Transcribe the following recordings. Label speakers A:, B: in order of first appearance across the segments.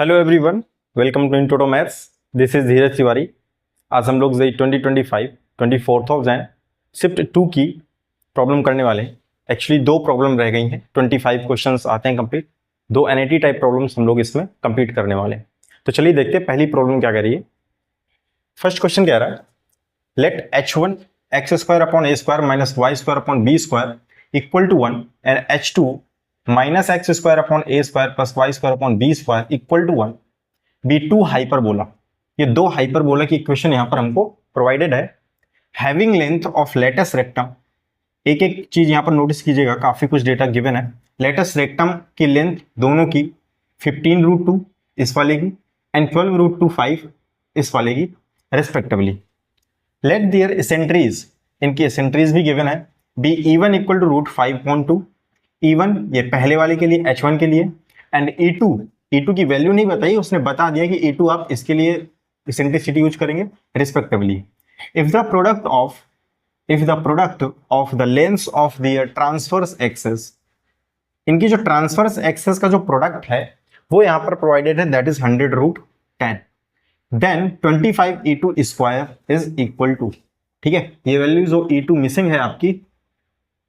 A: Hello everyone, welcome to Intoto maths. This is Dheeraj Tiwari. आज हम लोग 2025 24 ऑफ जैन शिफ्ट 2 की प्रॉब्लम करने वाले हैं। एक्चुअली दो प्रॉब्लम रह गई हैं, 25 क्वेश्चंस आते हैं कंप्लीट। दो एनईटी टाइप प्रॉब्लम्स हम लोग इसमें कंप्लीट करने वाले हैं। तो चलिए देखते हैं पहली प्रॉब्लम क्या कह रही है। फर्स्ट क्वेश्चन कह रहा है, let h1 x square upon a square minus y square upon b square equal to 1 and h2 minus x square upon A square plus y square upon b square equal to 1 be two hyperbola. ये दो hyperbola की equation यहां पर हमको provided है। Having length of latus rectum, एक एक चीज यहां पर नोटिस कीजिएगा, काफी कुछ डेटा गिवन है। लेटस रेक्टम की लेंथ दोनों की 15√2 इस वाले की एंड 12√25 इस वाले की रेस्पेक्टिवली। लेट दियर एसेंट्रीज, इनकी एसेंट्रीज भी गिवन है। B E1 equal to √5.2, E1 ये पहले वाले के लिए, H1 के लिए, एंड E2 की वैल्यू नहीं बताई, उसने बता दिया कि E2 आप इसके लिए इसेंट्रिसिटी यूज करेंगे respectively. If the product of the length of the transverse axis, इनकी जो ट्रांसवर्स एक्सेस का जो प्रोडक्ट है वो यहां पर प्रोवाइडेड है, that is 100√10, then 25 E2 square is equal to, ठीक है, ये वैल्यू जो E2 मिसिंग है आपकी,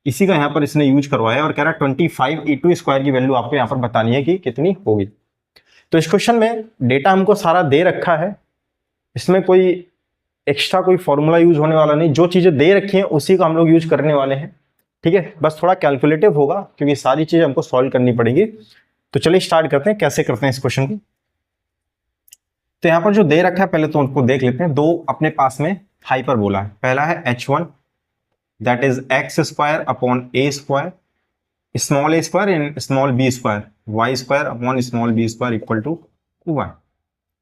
A: इसी का यहां पर इसने यूज करवाया और कह रहा है 25 E2 स्क्वायर की वैल्यू आपको यहां पर बतानी है कि कितनी होगी। तो इस क्वेश्चन में डेटा हमको सारा दे रखा है, इसमें कोई एक्स्ट्रा कोई फॉर्मूला यूज होने वाला नहीं, जो चीजें दे रखी हैं उसी का हम लोग यूज करने वाले हैं, ठीक है। बस थोड़ा कैलकुलेटिव होगा क्योंकि सारी चीजें हमको सॉल्व करनी पड़ेगी। तो चलिए स्टार्ट करते हैं, कैसे करते हैं इस क्वेश्चन को। तो यहां पर जो दे रखा है पहले तो उनको देख लेते हैं। दो अपने पास में हाइपरबोला है, पहला है H1 that is x square upon a square, small a square and small b square, y square upon small b square equal to 1,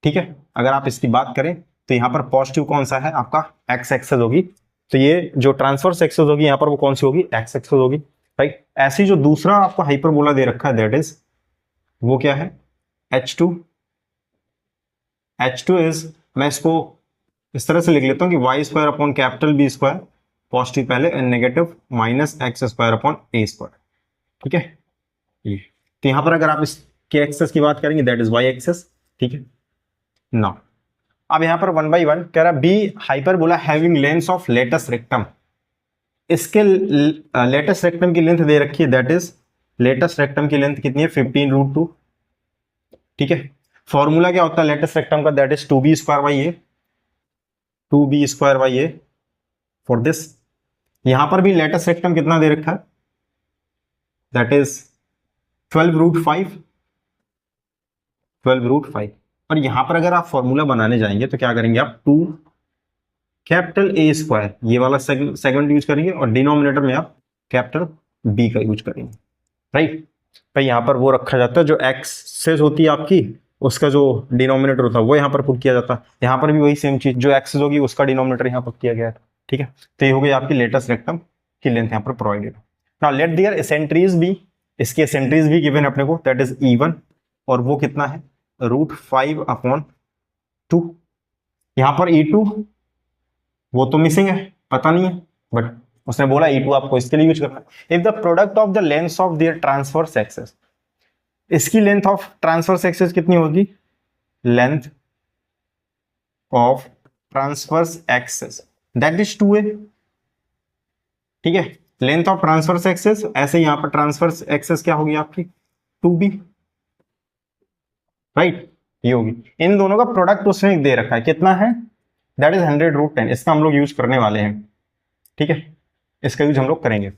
A: ठीक है। अगर आप इसकी बात करें तो यहाँ पर पॉजिटिव कौन सा है आपका, x एक्सेस होगी, तो ये जो ट्रांसवर्स एक्सेस होगी यहाँ पर वो कौन सी होगी, x एक्सेस होगी, राइट। ऐसी जो दूसरा आपको हाइपरबोला दे रखा है दैट इज, वो क्या है, H2 इज, मैं इसको इस तरह से लिख लेता हूँ कि y square upon capital B square, positive पहले and negative minus x square upon A square, ठीक है। तो यहां पर अगर आप इसके एक्सेस की बात करेंगे दैट इज वाई एक्सेस, ठीक है ना। अब यहां पर 1 बाई 1 कह रहा be hyperbola having length of latus rectum, इसके लेटस रेक्टम की लेंथ दे रखी है, दैट इज लेटस रेक्टम की लेंथ कितनी है, 15√2, ठीक है। फॉर्मूला क्या होता है लेटस रेक्टम का, that is 2b square by a, 2b square by a for this. यहां पर भी लेटस रेक्टम कितना दे रखा है, दैट इज 12√5। और यहां पर अगर आप फॉर्मूला बनाने जाएंगे तो क्या करेंगे आप, 2 कैपिटल ए स्क्वायर ये वाला सेगमेंट यूज करेंगे और डिनोमिनेटर में आप कैपिटल बी का यूज करेंगे, राइट। भाई यहां पर वो रखा जाता है जो एक्सेस होती है आपकी, उसका जो डिनोमिनेटर होता है वो यहां पर पुट किया जाता है। यहां पर भी वही सेम चीज, जो एक्सेस होगी उसका डिनोमिनेटर यहां पुट किया गया है, ठीक है। तो ये हो गई आपकी लेटस रेक्टम की लेंथ यहां पर प्रोवाइडेड। नाउ लेट दियर एसेंट्रीज भी, इसकी एसेंट्रीज भी गिवन है अपने को, दैट इज E1 और वो कितना है, √5/2। यहां पर E2 वो तो मिसिंग है, पता नहीं है, बट उसने बोला E2 आपको इसके लिए यूज करना है। If the product of the length of their transverse axes, इसकी लेंथ ऑफ ट्रांसवर्स एक्सेस कितनी होगी, length of transverse axes that is 2a, ठीक है। लेंथ ऑफ ट्रांसवर्स एक्सेस, ऐसे यहां पर ट्रांसवर्स एक्सेस क्या होगी आपकी, 2b, राइट, ये होगी। इन दोनों का प्रोडक्ट उसने दे रखा है, कितना है, दैट इज 100√10, इसका हम लोग यूज करने वाले हैं, ठीक है, इसका यूज हम लोग करेंगे।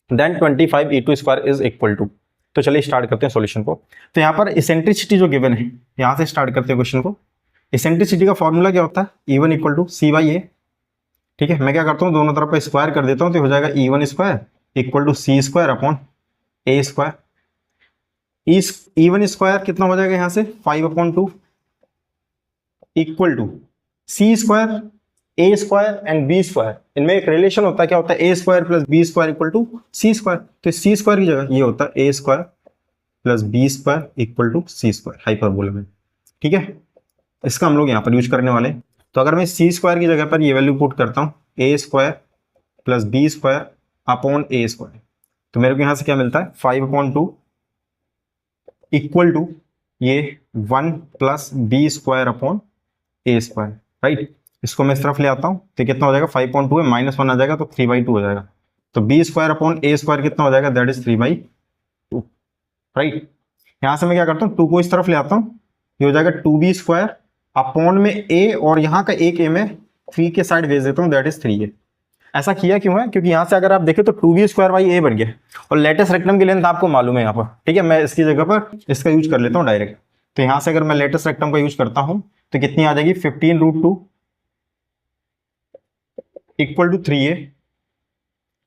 A: Then 25 E2 square is equal to, तो चलिए स्टार्ट करते हैं सॉल्यूशन को। तो यहां पर इसेंट्रिसिटी जो गिवन है, यहां से स्टार्ट करते हैं क्वेश्चन को। इसेंट्रिसिटी का फॉर्मूला क्या होता है, E1 इक्वल टू C/A, ठीक है। मैं क्या करता हूं, दोनों तरफ पर स्क्वायर कर देता हूं, तो हो जाएगा E1 square equal to C square upon A square. E1 square कितना हो जाएगा यहां से, 5/2 equal to C square, A square and B square, इनमें एक रिलेशन होता है, क्या होता है, A square plus B square equal to C square. तो C स्क्वायर की जगह ये होता है A square plus B square equal to C square hyperbola में, ठीक है। इसका हम लोग यहाँ पर यूज करने वाले हैं। तो अगर मैं C स्क्वायर की जगह पर ये वैल्यू पुट करता हूँ, A square plus B square upon A square, तो मेरे को यहाँ से क्या मिलता है, 5/2 इक्वल टू ये 1 प्लस बी स्क्वायर अपॉन ए स्क्वायर, राइट। इसको मैं इस तरफ ले आता हूँ तो कितना हो जाएगा 5.2 है, -1 आ जाएगा तो 3/2 हो जाएगा। तो बी स्क्वायर अपॉन ए स्क्वायर कितना हो जाएगा, दैट इज 3/2, राइट। यहां से मैं क्या करता हूँ 2 को इस तरफ ले आता हूँ, ये हो जाएगा 2b स्क्वायर अपॉन में a, और यहाँ का एक a में 3 के साइड भेज देता हूँ, दैट इज 3a। ऐसा किया क्यों है, क्योंकि यहां से अगर आप देखें तो 2b स्क्वायर बाई a बन गया, और लेटेस्ट रेक्टम की लेंथ आपको मालूम है यहाँ पर, ठीक है। मैं इसकी जगह पर इसका यूज कर लेता हूँ डायरेक्ट। तो यहां से अगर मैं लेटेस्ट रेक्टम का यूज करता हूं तो कितनी आ जाएगी, 15√2 इक्वल टू 3a,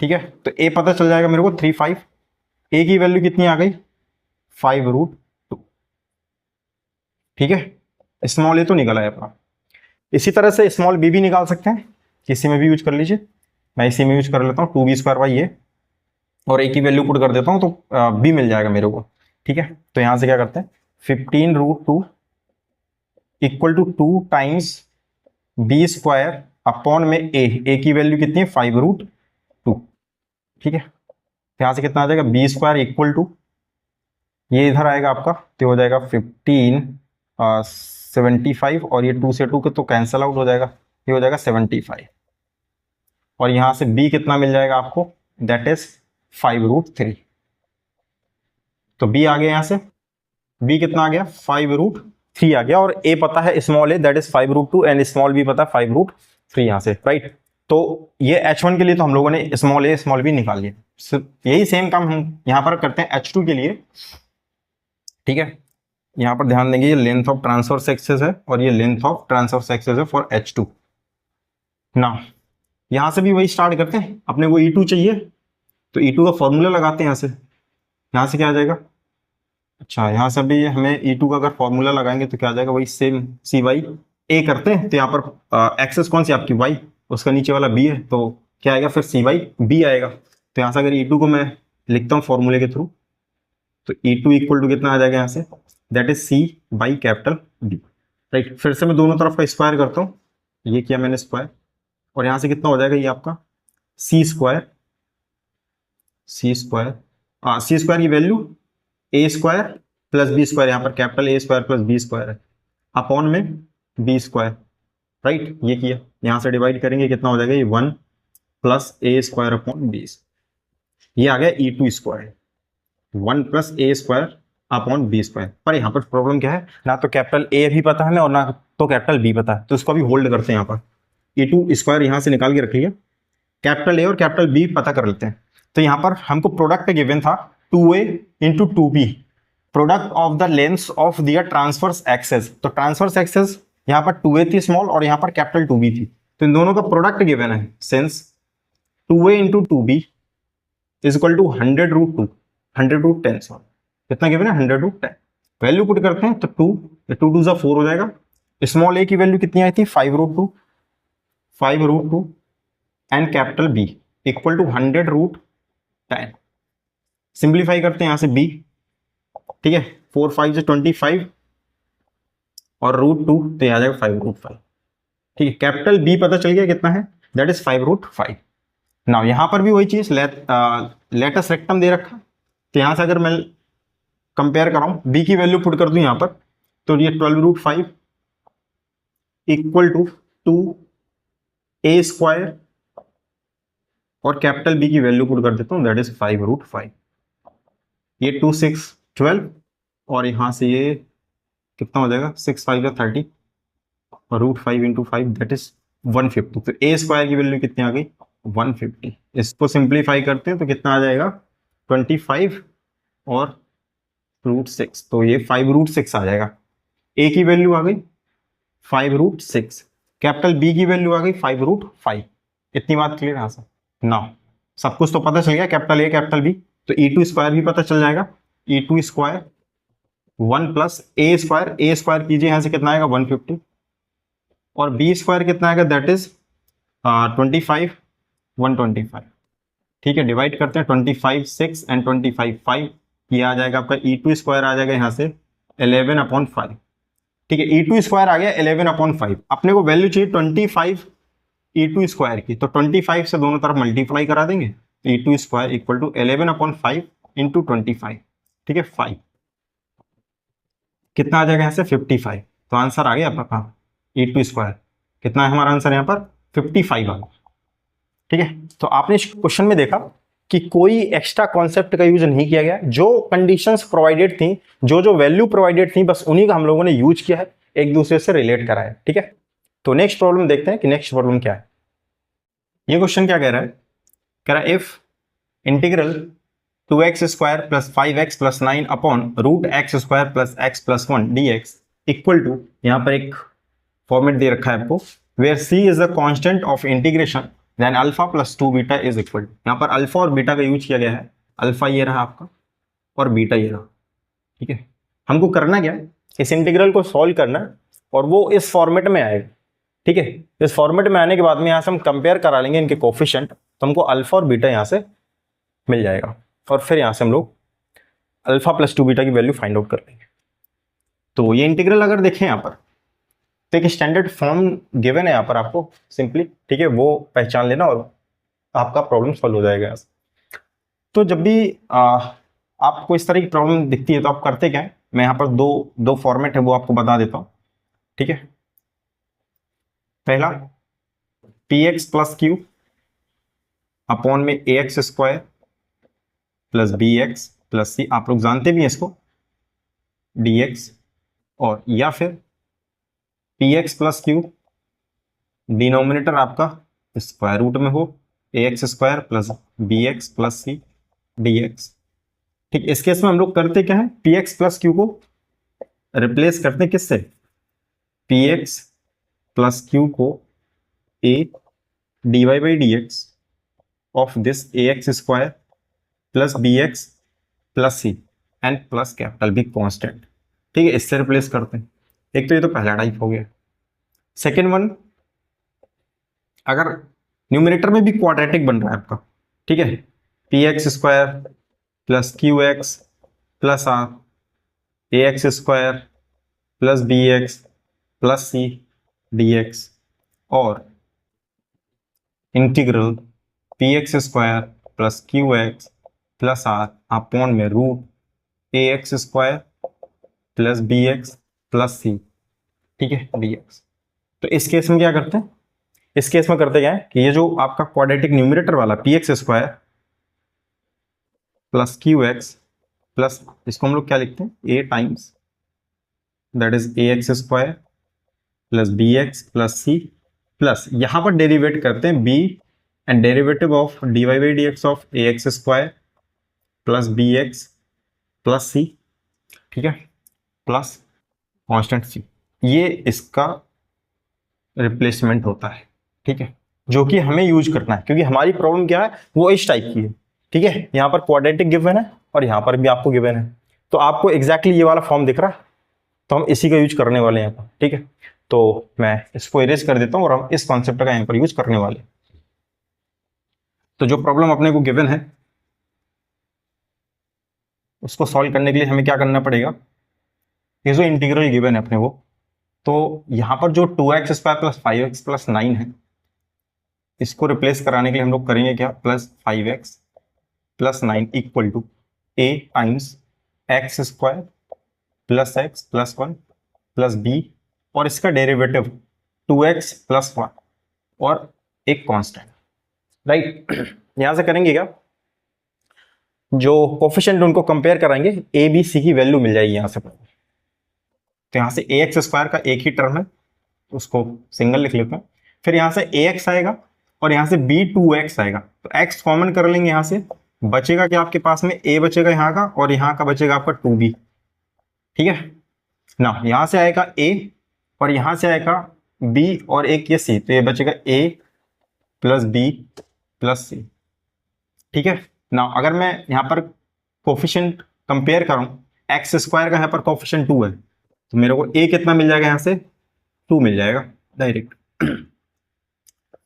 A: ठीक है। तो a पता चल जाएगा मेरे को 3.5, a की वैल्यू कितनी आ गई 5√2, ठीक है। स्मॉल a तो निकल आया अपना। इसी तरह से स्मॉल b भी निकाल सकते हैं, किसी में भी यूज कर लीजिए। मैं इसी में यूज कर लेता हूँ 2b स्क्वायर बाई a, और a की वैल्यू पुट कर देता हूँ तो b मिल जाएगा मेरे को, ठीक है। तो यहां से क्या करते हैं 15√2 equal to 2 times b square upon में a की वैल्यू कितनी है 5√2, ठीक है। तो यहां से कितना आ जाएगा b स्क्वायर इक्वल टू, ये इधर आएगा आपका तो हो जाएगा 75, और ये 2 से 2 के तो कैंसल आउट हो जाएगा, ये हो जाएगा 75, और यहां से b कितना मिल जाएगा आपको, दैट इज 5√3। तो b आ गया, यहां से b कितना आ गया 5√3 आ गया, और a पता है small a that is 5√2, and small b पता है 5√3 यहां से, राइट। तो ये h1 के लिए तो हम लोगों ने स्मॉल a स्मॉल b निकाल लिया। यही सेम काम हम यहां पर करते हैं h2 के लिए, ठीक है। यहां पर ध्यान देंगे ये लेंथ ऑफ ट्रांसवर्स एक्सेस है और ये लेंथ ऑफ ट्रांसवर्स एक्सेस है फॉर h2। ना यहां से भी वही स्टार्ट करते हैं, अपने को E2 चाहिए तो E2 का फॉर्मूला लगाते हैं। यहां से क्या आ जाएगा, अच्छा यहां से भी हमें E2 का अगर फॉर्मूला लगाएंगे तो क्या आ जाएगा, वही सेम सी वाई ए करते हैं। तो यहाँ पर एक्सेस कौन सी आपकी y, उसका नीचे वाला b है, तो क्या आएगा फिर सी वाई बी आएगा। तो यहाँ से अगर E2 को मैं लिखता हूँ फॉर्मूले के थ्रू, तो E2 इक्वल टू कितना आ जाएगा यहाँ से, that is c by capital B, right. फिर से मैं दोनों तरफ का स्क्वायर करता हूँ, ये किया मैंने स्क्वायर, और यहाँ से कितना हो जाएगा ये आपका सी स्क्वायर की value a square plus b square, यहाँ पर capital a square plus b square है, अपॉन में बी स्क्वायर, राइट। ये किया, यहाँ से डिवाइड करेंगे कितना हो जाएगा ये 1 प्लस ए स्क्वायर अपॉन बी, ये आ गया E2 स्क्वायर, 1 प्लस ए स्क्वायर अपॉन बी स्क्वायर। पर यहाँ पर प्रॉब्लम क्या है, ना तो कैपिटल ए भी पता है हमें और ना तो कैपिटल बी पता है, तो इसको अभी होल्ड करते हैं। यहाँ पर E2 स्क्वायर यहाँ से निकाल के रख लिया, कैपिटल ए और कैपिटल बी पता कर लेते हैं। तो यहाँ पर हमको प्रोडक्ट गिवन था 2a into 2b, product of the length of their transverse axes. तो ट्रांसवर्स एक्सेस यहाँ पर 2a थी स्मॉल और यहाँ पर कैपिटल 2b थी, तो इन दोनों का प्रोडक्ट गिवन है। Since 2a into 2b is equal to 100√2, 100√10 sorry, कितना गिवन है 100√10। वैल्यू पुट करते हैं तो 2 2 4 हो जाएगा। स्मॉल a की वैल्यू कितनी आई थी 5√2 and capital B equal to 100√10। Simplify करते हैं यहां से b, ठीक है, 4 5 से 25 और √2 तो ये आ जाएगा 5√5, ठीक है। कैपिटल B पता चल गया कितना है, दैट इज 5√5। नाउ यहां पर भी वही चीज लेटेस्ट रेक्टम दे रखा, तो यहां से अगर मैं कंपेयर कराऊं b की वैल्यू पुट कर दूं यहां पर, तो ये 12√5 इक्वल टू 2a स्क्वायर और कैपिटल B की वैल्यू पुट कर देता हूं, दैट इज 5√5। ये 2 6 12 और यहां से ये कितना हो जाएगा 6 5 30 और √5 इंटू 5 दैट इज 150। तो a स्क्वायर की वैल्यू कितनी आ गई 150। इसको सिंप्लीफाई करते हैं तो कितना आ जाएगा 25 और √6, तो ये 5√6 आ जाएगा। a की वैल्यू आ गई 5√6, कैपिटल B की वैल्यू आ गई 5√5। इतनी बात क्लियर यहां से ना, सब कुछ तो पता चल गया, कैपिटल A कैपिटल B, तो E2 स्क्वायर भी पता चल जाएगा। E2 स्क्वायर 1 प्लस ए स्क्वायर कीजिए, यहां से कितना आएगा 150, और B स्क्वायर कितना आएगा दैट इज 25 125, ठीक है। डिवाइड करते हैं 25 6 एंड 25 5, ये आ जाएगा आपका E2 स्क्वायर आ जाएगा यहाँ से 11/5, ठीक है। E2 स्क्वायर आ गया 11/5। अपने को वैल्यू चाहिए 25 E2 स्क्वायर की, तो 25 से दोनों तरफ मल्टीप्लाई करा देंगे, E2 square equal to 11/5 into 25, ठीक है 5। कितना आ जाएगा यहाँ से 55। तो आंसर आ गया आपका कहाँ, e² कितना है हमारा आंसर यहाँ पर 55 आ गया। ठीक है, तो आपने इस क्वेश्चन में देखा कि कोई एक्स्ट्रा कॉन्सेप्ट का यूज नहीं किया गया, जो कंडीशंस प्रोवाइडेड थी, जो जो वैल्यू प्रोवाइडेड थी, बस उन्हीं का हम लोगों ने यूज किया है, एक दूसरे से रिलेट करा है। ठीक है, तो नेक्स्ट प्रॉब्लम देखते हैं कि नेक्स्ट प्रॉब्लम क्या है। ये क्वेश्चन क्या कह रहा है, कह रहा है if integral 2x² plus 5x plus 9 upon √x² plus x plus 1 dx equal to, यहां पर एक फॉर्मेट दे रखा है आपको, where c is the constant of integration then alpha plus 2 beta is equal to. यहां पर अल्फा और बीटा का यूज किया गया है, अल्फा ये रहा आपका और बीटा ये रहा। ठीक है, हमको करना क्या है, इस इंटीग्रल को सॉल्व करना है और वो इस फॉर्मेट में आएगा। ठीक है, इस फॉर्मेट में आने के बाद में यहां से हम कंपेयर करा लेंगे इनके कोफिशिएंट, तो हमको अल्फा और बीटा यहां से मिल जाएगा और फिर यहां से हम लोग अल्फा प्लस 2 बीटा की वैल्यू फाइंड आउट कर लेंगे। तो ये इंटीग्रल अगर देखें यहाँ पर, तो एक स्टैंडर्ड फॉर्म गिवन है यहाँ पर आपको सिंपली। ठीक है, वो पहचान लेना और आपका प्रॉब्लम सॉल्व हो जाएगा। तो जब भी आपको इस तरह की प्रॉब्लम दिखती है तो आप करते क्या है, मैं यहाँ पर दो फॉर्मेट है वो आपको बता देता हूँ। ठीक है, पहला px प्लस क्यू अपॉन में ax² प्लस bx प्लस सी, आप लोग जानते भी हैं इसको, dx, और या फिर px प्लस क्यू डिनोमिनेटर आपका स्क्वायर रूट में हो ax² प्लस bx प्लस सी dx। ठीक, इस केस में हम लोग करते क्या है, px प्लस क्यू को रिप्लेस करते हैं किससे, px प्लस क्यू को a dy/dx of this ax² plus bx plus c and plus capital B constant. ठीक है, इससे रिप्लेस करते हैं। एक तो ये तो पहला टाइप हो गया। सेकेंड वन, अगर न्यूमरेटर में भी क्वाड्रेटिक बन रहा है आपका, ठीक है, px² plus qx plus r ax² plus bx plus c dx और integral px² plus qx plus r upon में √ax² plus bx plus c, ठीक है, dx। तो इस केस में क्या करते हैं, इस केस में करते क्या है कि ये जो आपका क्वाड्रेटिक न्यूमरेटर वाला px² प्लस qx प्लस, इसको हम लोग क्या लिखते हैं, a times that is ax² plus bx plus c plus, यहां पर डेरिवेट करते हैं b and derivative of dy/dx of ax² plus bx plus c, ठीक है, प्लस कांस्टेंट c। ये इसका रिप्लेसमेंट होता है। ठीक है, जो कि हमें यूज करना है क्योंकि हमारी प्रॉब्लम क्या है, वो इस टाइप की है। ठीक है, यहां पर क्वाड्रेटिक गिवन है और यहां पर भी आपको गिवन है, तो आपको एग्जैक्टली ये वाला फॉर्म दिख रहा है, तो हम इसी का यूज करने वाले हैं यहाँ पर। ठीक है, तो मैं इसको इरेज कर देता हूं और हम इस कॉन्सेप्ट का यहाँ पर यूज करने वाले हैं। तो जो प्रॉब्लम अपने को गिवन है उसको सॉल्व करने के लिए हमें क्या करना पड़ेगा, ये जो इंटीग्रल गिवन है अपने को, तो यहां पर जो 2x² प्लस 5x प्लस 9 है, इसको रिप्लेस कराने के लिए हम लोग करेंगे क्या, plus 5x plus 9 equal to a times x² plus x plus 1 plus b और इसका डेरिवेटिव 2x प्लस 1 और एक कांस्टेंट, राइट। यहां से करेंगे क्या, जो कोफिशिएंट उनको कंपेयर कराएंगे, a b c की वैल्यू मिल जाएगी यहां से। तो यहां से ax² का एक ही टर्म है, उसको सिंगल लिख लेते हैं, फिर यहां से ax आएगा और यहां से b2x आएगा, तो x कॉमन कर लेंगे, यहां से बचेगा क्या आपके पास में, a बचेगा यहाँ का और यहाँ का बचेगा आपका 2b। ठीक है ना, यहां से आएगा a और यहां से आएगा b और एक ये c, तो ये बचेगा a plus b plus c। ठीक है ना, अगर मैं यहां पर कोफिशिएंट कंपेयर करूं, x² का यहाँ पर कोफिशिएंट 2 है, तो मेरे को a कितना मिल जाएगा, यहां से 2 मिल जाएगा डायरेक्ट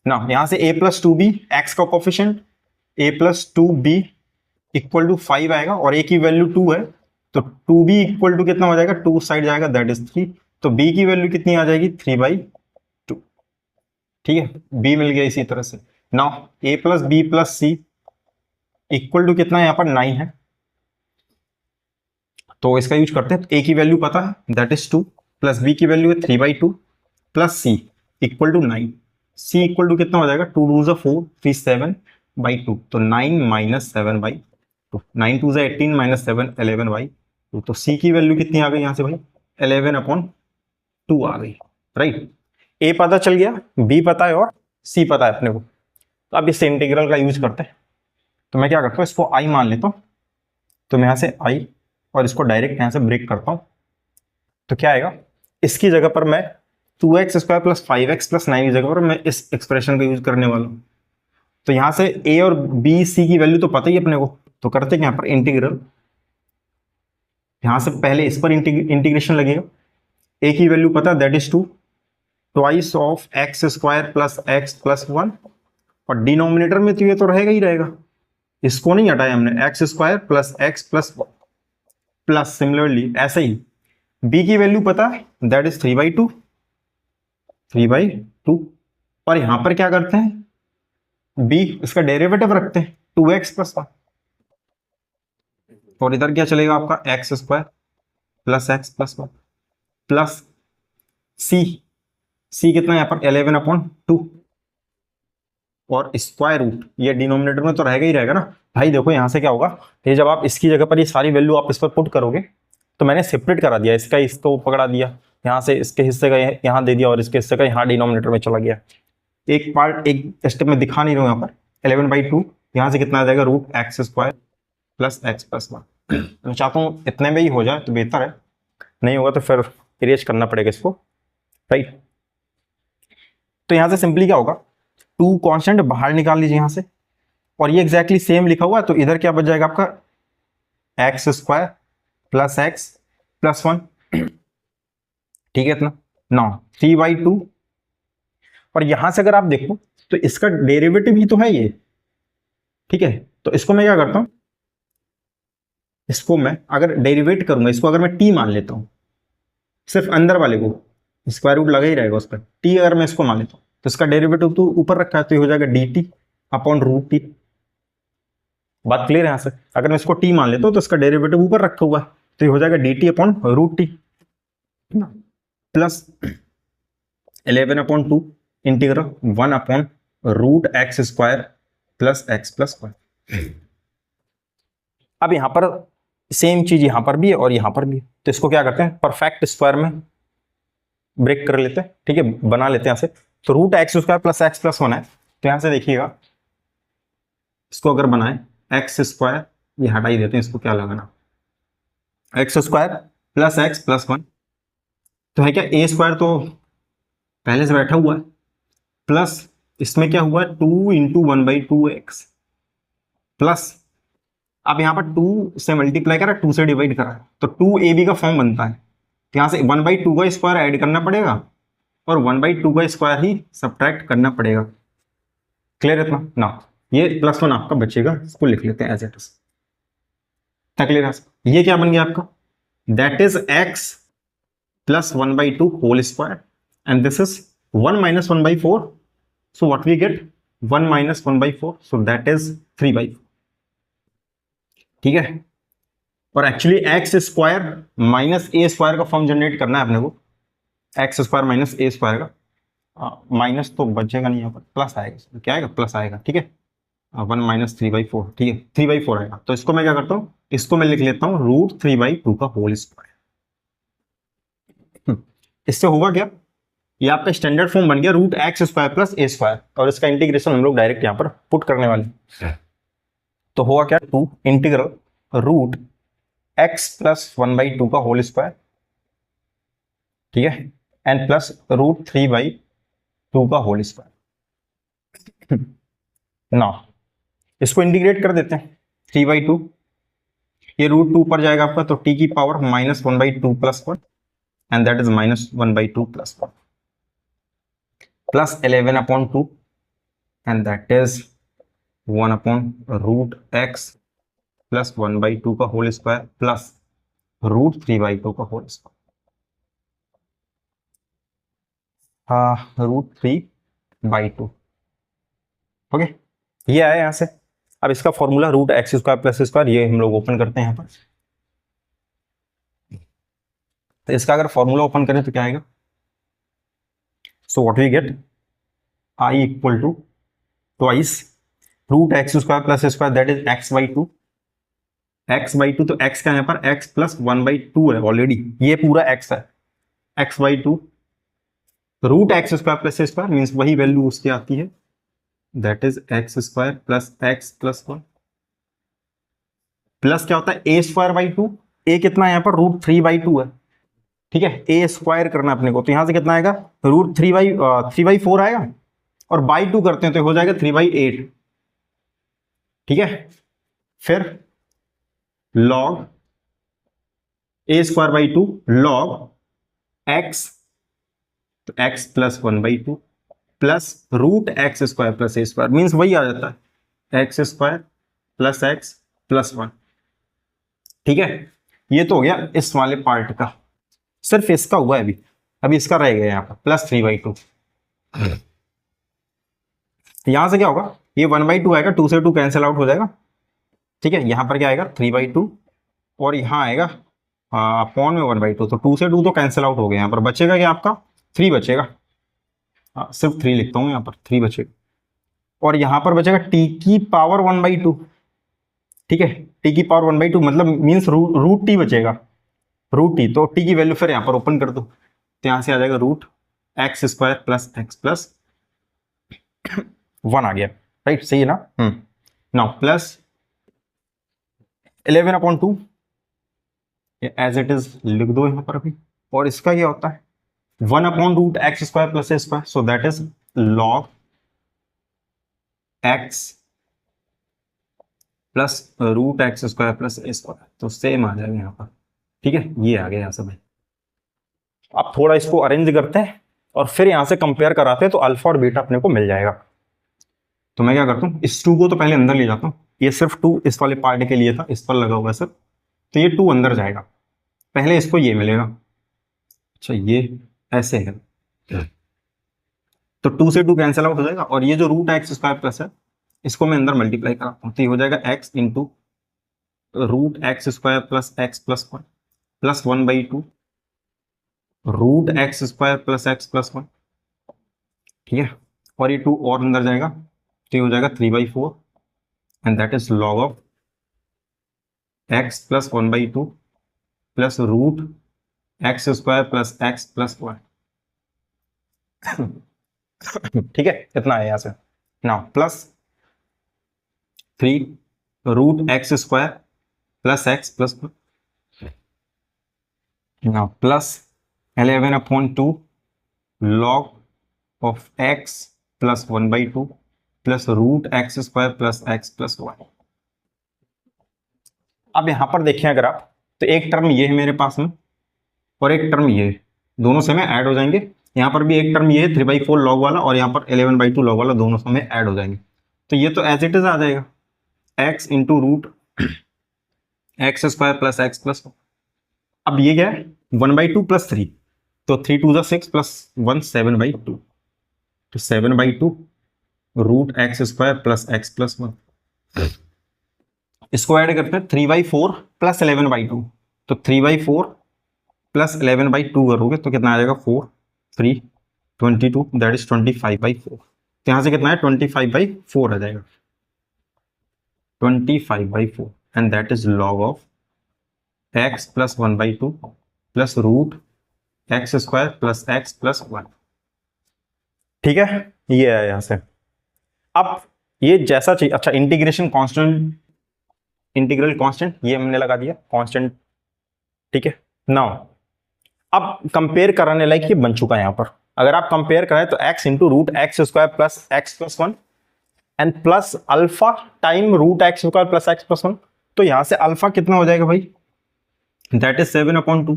A: ना। यहां से a प्लस 2b, x का coefficient a plus 2b equal to 5 आएगा और a की वैल्यू 2 है, तो 2b इक्वल टू कितना हो जाएगा, 2 साइड जाएगा दैट इज 3, तो b की वैल्यू कितनी आ जाएगी, 3/2। ठीक है, b मिल गया इसी तरह से। Now a plus b plus c equal to कितना है, यहाँ पर 9 है, तो इसका यूज करते हैं। तो ए की वैल्यू पता है दैट इज 2, प्लस बी की वैल्यू है 3/2, plus c equal to 9। C equal to कितना हो जाएगा, 2 2 ज़ा 4, 3 7/2, तो 9 माइनस 7/2, 9 2 ज़ा 18 माइनस 7 11/2। तो सी की वैल्यू कितनी आ गई यहाँ से भाई, 11/2 आ गई, राइट। ए पता चल गया, बी पता है और सी पता है अपने को। तो अब इस इंटीग्रल का यूज करते हैं। तो मैं क्या करता हूँ, इसको आई मान लेता हूँ, तो मैं यहाँ से आई और इसको डायरेक्ट यहाँ से ब्रेक करता हूँ। तो क्या आएगा, इसकी जगह पर मैं 2x² प्लस 5x प्लस 9 की जगह पर मैं इस एक्सप्रेशन का यूज करने वाला हूँ। तो यहाँ से ए और बी सी की वैल्यू तो पता ही अपने को, तो करते हैं यहाँ पर इंटीग्रल। यहाँ से पहले इस पर इंटीग्रेशन लगेगा। ए की वैल्यू पता है that is 2, twice of x² plus x plus 1, और डिनोमिनेटर में तो ये तो रहेगा ही रहेगा, इसको नहीं हटाया हमने, x² plus x plus 1 plus similarly ऐसे ही b की वैल्यू पता है दैट इज 3/2, 3/2, और यहां पर क्या करते हैं, b इसका डेरिवेटिव रखते हैं 2x प्लस 1, और इधर क्या चलेगा आपका x² plus x plus 1 plus c कितना है यहाँ पर 11/2, और स्क्वायर रूट, ये डिनोमिनेटर में तो रहेगा ही रहेगा ना भाई। देखो यहाँ से क्या होगा, ये जब आप इसकी जगह पर ये सारी वैल्यू आप इस पर पुट करोगे, तो मैंने सेपरेट करा दिया, इसका इसको पकड़ा दिया, यहाँ से इसके हिस्से का यहाँ दे दिया और इसके हिस्से का यहाँ डिनोमिनेटर में चला गया। एक पार्ट एक स्टेप में दिखा नहीं रहा हूँ यहाँ पर, 11/2 यहाँ से कितना आ जाएगा, √x² प्लस x प्लस 1। मैं चाहता हूँ इतने में ही हो जाए तो बेहतर है, नहीं होगा तो फिर इरेज करना पड़ेगा इसको, राइट। तो यहाँ से सिंपली क्या होगा, 2 कांस्टेंट बाहर निकाल लीजिए यहाँ से, और ये एग्जैक्टली सेम लिखा हुआ है, तो इधर क्या बच जाएगा आपका x² प्लस x प्लस 1, ठीक है इतना, ना 3/2, और यहां से अगर आप देखो तो इसका डेरिवेटिव ही तो है ये, ठीक है। तो इसको मैं क्या करता हूं, इसको मैं अगर डेरिवेट करूंगा, इसको अगर मैं t मान लेता हूं, सिर्फ अंदर वाले को स्क्वायर रूट लगा ही रहेगा उस पर, t अगर मैं इसको मान लेता हूं, तो इसका डेरिवेटिव तो ऊपर रखा है, तो ये हो जाएगा dt अपॉन √t। बात क्लियर है यहाँ से, अगर मैं इसको t मान लेता हूं तो इसका डेरिवेटिव ऊपर रखा हुआ है, तो ये हो जाएगा dt upon √t plus 11/2 integral 1/√x² plus x plus 1। अब यहां पर सेम चीज यहां पर भी है और यहां पर भी है, तो इसको क्या करते हैं, परफेक्ट स्क्वायर में ब्रेक कर लेते हैं, ठीक है, बना लेते हैं यहां से। तो √x² प्लस x प्लस 1 है, तो यहां से देखिएगा, इसको अगर बनाए x², ये हटा ही देते हैं, इसको क्या लगाना, x² प्लस x प्लस 1, तो है क्या a² तो पहले से बैठा हुआ है, प्लस इसमें क्या हुआ 2 × 1/2x प्लस, अब यहां पर 2 से मल्टीप्लाई करा, 2 से डिवाइड करा, तो 2ab का फॉर्म बनता है, तो यहां से 1/2 का स्क्वायर ऐड करना पड़ेगा और 1/2 का स्क्वायर ही सब्ट्रैक्ट करना पड़ेगा। क्लियर इतना ना, ये +1 आपका बचेगा, इसको लिख लेते हैं एज इट इज, क्लियर है। ये क्या बन गया आपका, that is x plus 1/2 whole square, and this is 1 minus 1/4, so what we get 1 minus 1/4, so that is 3/4, ठीक है। और एक्चुअली x² माइनस a² का फॉर्म जनरेट करना है अपने को, x² माइनस a² का, माइनस तो बचेगा नहीं, यहाँ पर प्लस आएगा, क्या आएगा, प्लस आएगा, ठीक है, 1 माइनस 3/4, ठीक है, 3/4 आएगा। तो इसको मैं क्या करता हूँ, इसको मैं लिख लेता हूँ √3/2 का होल स्क्वायर। इससे होगा क्या, ये आपका स्टैंडर्ड फॉर्म बन गया √x² प्लस a², और इसका इंटीग्रेशन हम लोग डायरेक्ट यहां पर पुट करने वाले। तो होगा क्या, 2 इंटीग्रल √x प्लस 1/2 का होल स्क्वायर, ठीक है, एंड प्लस √3/2 का होल स्क्वायर। ना इसको इंटीग्रेट कर देते हैं, 3/2, ये √2 पर जाएगा आपका, तो t की power -1/2 plus 1, and that is -1/2 plus 1 plus 11/2, and that is 1/√x plus 1/2 का होल स्क्वायर प्लस √3/2 का होल स्क्वायर, √3/2, ओके, ये आया यहां से। अब इसका फॉर्मूला √x² प्लस स्क्वायर, ये हम लोग ओपन करते हैं यहाँ पर, तो इसका अगर फॉर्मूला ओपन करें तो क्या आएगा, so what we get, I equal to twice root x square plus square that is x by two, x by two, तो एक्स का यहाँ पर x plus one by two है ऑलरेडी, ये पूरा एक्स है, x by two root x square plus square means वही value उसकी आती है, that is x square plus x plus one, plus क्या होता है ए स्क्वायर बाई टू, ए कितना है यहाँ पर रूट थ्री बाई टू है, ठीक है, ए स्क्वायर करना अपने को, तो यहां से कितना आएगा रूट थ्री बाई फोर आएगा, और बाई टू करते हैं तो हो जाएगा थ्री बाई एट, ठीक है, फिर log A square by two log x, तो x plus one by two plus root x square plus A square means वही आ जाता है x square plus x plus one, ठीक है, ये तो हो गया इस वाले पार्ट का, सिर्फ इसका हुआ है अभी, अभी इसका रह गया यहाँ पर प्लस थ्री बाई टू, यहां से क्या होगा, ये वन बाई टू आएगा, टू से टू कैंसिल आउट हो जाएगा, ठीक है, यहां पर क्या आएगा थ्री बाई टू, और यहां आएगा अपॉन में वन बाई टू, तो टू से टू तो कैंसिल आउट हो गया, यहाँ पर बचेगा क्या आपका थ्री बचेगा, सिर्फ थ्री लिखता हूँ यहाँ पर थ्री बचेगा, और यहां पर बचेगा टी की पावर वन बाई टू, ठीक है, टी की पावर वन बाई टू मतलब मीन्स रूट टी बचेगा, रूट टी, तो टी की वैल्यू फिर यहाँ पर ओपन कर दो, तो यहां से आ जाएगा root x square plus x plus one आ गया, राइट, सही है ना, now plus 11 upon two, as it is लिख दो यहां पर अभी, और इसका क्या होता है one upon root x square plus A square, so that is log x plus root x square plus A square, तो सेम आ जाएगा यहाँ पर, ठीक है, ये आ गया यहाँ से भाई, अब थोड़ा इसको अरेंज करते हैं और फिर यहां से कंपेयर कराते हैं, तो अल्फा और बीटा अपने को मिल जाएगा, तो मैं क्या करता हूँ इस टू को तो पहले अंदर ले जाता हूँ, ये सिर्फ टू इस वाले पार्ट के लिए था, इस पर लगा हुआ सिर्फ, तो ये टू अंदर जाएगा, पहले इसको ये मिलेगा, अच्छा ये ऐसे है, तो टू से टू कैंसिल आउट हो जाएगा, और ये जो रूट एक्स स्क्वायर प्लस है इसको मैं अंदर मल्टीप्लाई कराता हूँ, तो ये हो जाएगा x into root x square plus one plus one by two root x square plus one, ठीक है, और ये टू और अंदर जाएगा, तो ये हो जाएगा three by four, and that is log of x plus one by two plus root x square plus one, ठीक है, इतना है यहां से, now plus three root x square plus x plus one, now plus 11 upon two log of x plus one by two plus root x square plus one, अब यहां पर देखें अगर आप, तो एक टर्म ये है मेरे पास में और एक टर्म ये है, दोनों से में ऐड हो जाएंगे, यहाँ पर भी एक टर्म ये है थ्री बाई फोर लॉग वाला, और यहाँ पर 11 बाई टू लॉग वाला, दोनों से में ऐड हो जाएंगे, तो ये तो एज इट इज आ जाएगा x into root x square plus x plus, अब ये क्या है one by two plus three, तो थ्री टू जा six plus one seven by two, तो seven by two root x square plus x plus one, इसको add करते हैं three by four plus 11 by two, तो three by four plus 11 by two करोगे तो कितना आ जाएगा four three 22, that is 25 by four, तो यहां से कितना है 25 बाई फोर आ जाएगा, 25 by four, and that is log of x plus one by two plus root x square plus one, ठीक है, ये है यहां से, अब ये जैसा चाहिए, अच्छा इंटीग्रेशन कांस्टेंट, इंटीग्रल कांस्टेंट ये हमने लगा दिया कांस्टेंट, ठीक है, नाउ अब कंपेयर कराने लायक ये बन चुका है यहां पर, अगर आप कंपेयर करें तो x into root x square plus x plus one and plus alpha time root x square plus x plus one, तो यहां से अल्फा कितना हो जाएगा भाई, that is 7 upon two,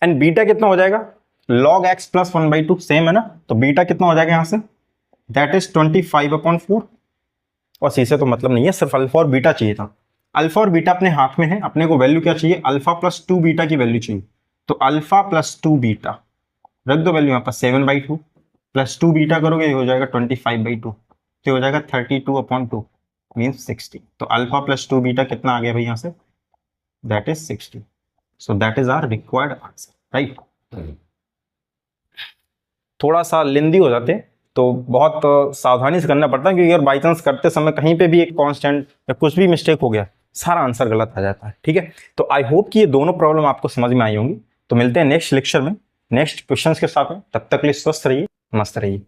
A: and beta कितना हो जाएगा log x plus one by two, same है ना, तो बीटा कितना हो जाएगा यहां से, दैट इज 25 अपॉन फोर, और सी से तो मतलब नहीं है, सिर्फ अल्फा और बीटा चाहिए था, अल्फा और बीटा अपने हाथ में है, अपने को वैल्यू क्या चाहिए अल्फा प्लस टू बीटा की वैल्यू चाहिए, तो अल्फा प्लस टू बीटा रख दो वैल्यू यहाँ पर 7 by two plus two beta करोगे ये हो जाएगा 25 बाई टू, तो हो जाएगा 32 अपॉन टू मीन्स 60, तो अल्फा प्लस टू बीटा कितना आ गया भाई यहाँ से, that is 60, so that is our required answer, right. थोड़ा सा लेंदी हो जाते तो बहुत सावधानी से करना पड़ता है, क्योंकि अगर बाई चांस करते समय कहीं पे भी एक कांस्टेंट या कुछ भी मिस्टेक हो गया, सारा आंसर गलत आ जाता है, ठीक है। तो आई होप कि ये दोनों प्रॉब्लम आपको समझ में आई होंगी। तो मिलते हैं नेक्स्ट लेक्चर में नेक्स्ट क्वेश्चंस के साथ में, तब तक के लिए स्वस्थ रहिए, मस्त रहिए।